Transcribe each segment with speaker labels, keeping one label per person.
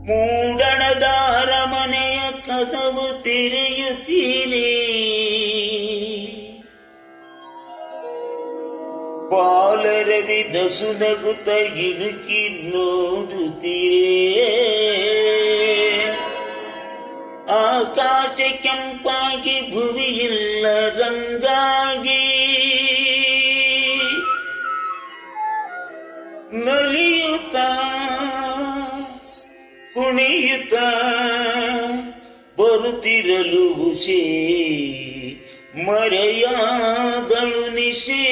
Speaker 1: ಮೂಡಣದ ಅರಮನೆಯ ಕದವು ತೆರೆಯುತ್ತೀರಿ, ಬಾಲರವಿ ನಸುನಗುತ್ತ ಇಣುಕಿ ನೋಡುತ್ತೀರೇ, ಆಕಾಶ ಕೆಂಪಾಗಿ ಭುವಿಯಿಲ್ಲ ರಂಗಾಗಿ ನಲಿಯುತ್ತ ಕುಣಿಯುತ್ತ ಬರುತ್ತಿರಲು ಉಷೆ ಮರೆಯಾದಳು ನಿಶೆ.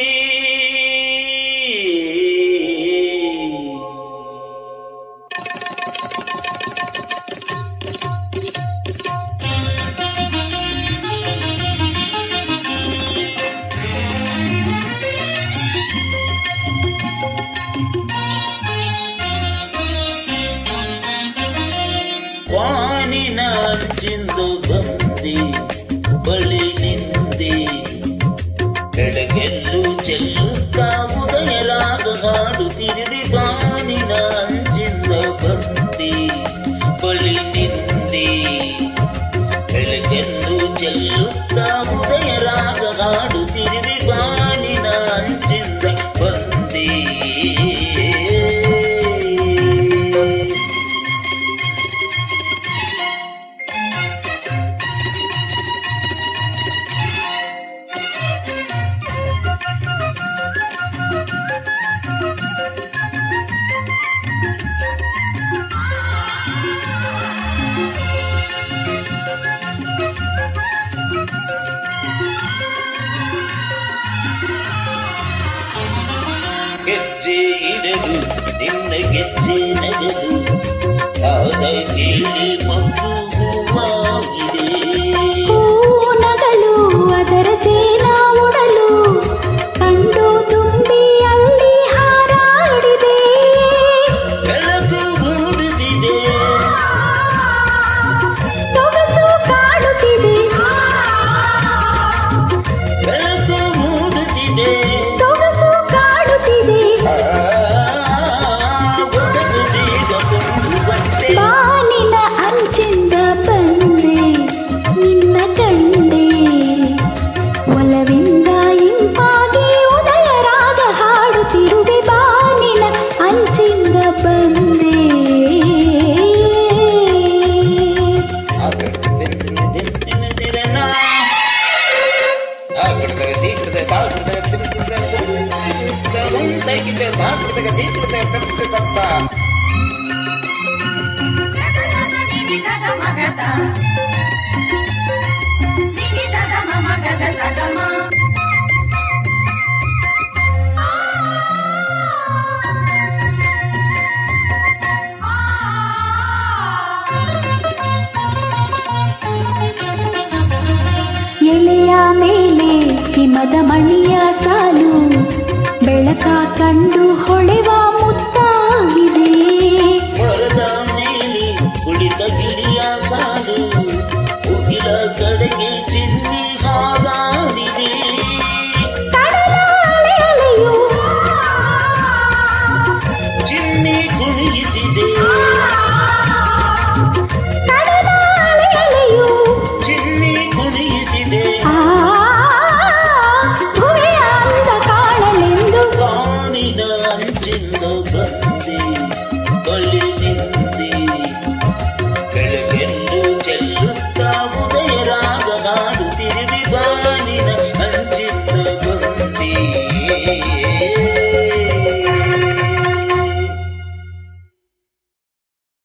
Speaker 1: ವಾನಿನ ಅಂಚಿಂದು ಬಂದಿ ಬಳಿ ನಿಂದಿ, ಬೆಳಗೆಲ್ಲು ಚೆಲ್ಲುತ್ತ ಉದಯರಾಗ ಹಾಡುತ್ತಿರುವಿ. ವಾನಿನ ಅಂಚಿಂದ ಬಂದಿ ಬಳಿ ನಿಂದಿ, ಬೆಳಗೆಲ್ಲು ಚೆಲ್ಲುತ್ತ ಉದಯರಾಗ ಹಾಡುತ್ತಿರುವಿ. ವಾನಿನ ಅಂಚಿಂದ ಬಂದಿ ಗೆಜ್ಜೆ ಇಡಲು ನಿನ್ನ ಗೆಜ್ಜೆ ನಗಲು, ಆದ ಕೇಳಿ ಮಗು ಹೂವಾಗಿದೆ.
Speaker 2: ನಗಲು ಅದರ ಚೇನ ಉಡಲು ಕಂಡು ತುಂಬಿ ಅಲ್ಲಿ ಹಾರಾಡಿದೆ.
Speaker 1: ಬೆಳಕು ಮೂಡುತ್ತಿದೆ,
Speaker 2: ಸೊಗಸು ಕಾಡುತ್ತಿದೆ.
Speaker 1: ಬೆಳಕು ಮೂಡುತ್ತಿದೆ,
Speaker 2: ಸೊಗಸು ಕಾಡುತ್ತಿದೆ. ಬಾನಿನ ಅಂಚಿಂದ ಬಂದೆ ನಿನ್ನ ಕಂಡೆ, ಒಲವಿಂದ ಇಂಪಾಗಿ ಉದಯರಾಗ ಹಾಡುತ್ತಿರುವೆ. ಬಾನಿನ ಅಂಚಿಂದ ಬಂದೆ. ಎಲೆಯ ಮೇಲೆ ಹಿಮದ ಮಣಿಯ ಸಾಲು, ಬೆಳಕ ಕಂಡು ಹೊಳೆವ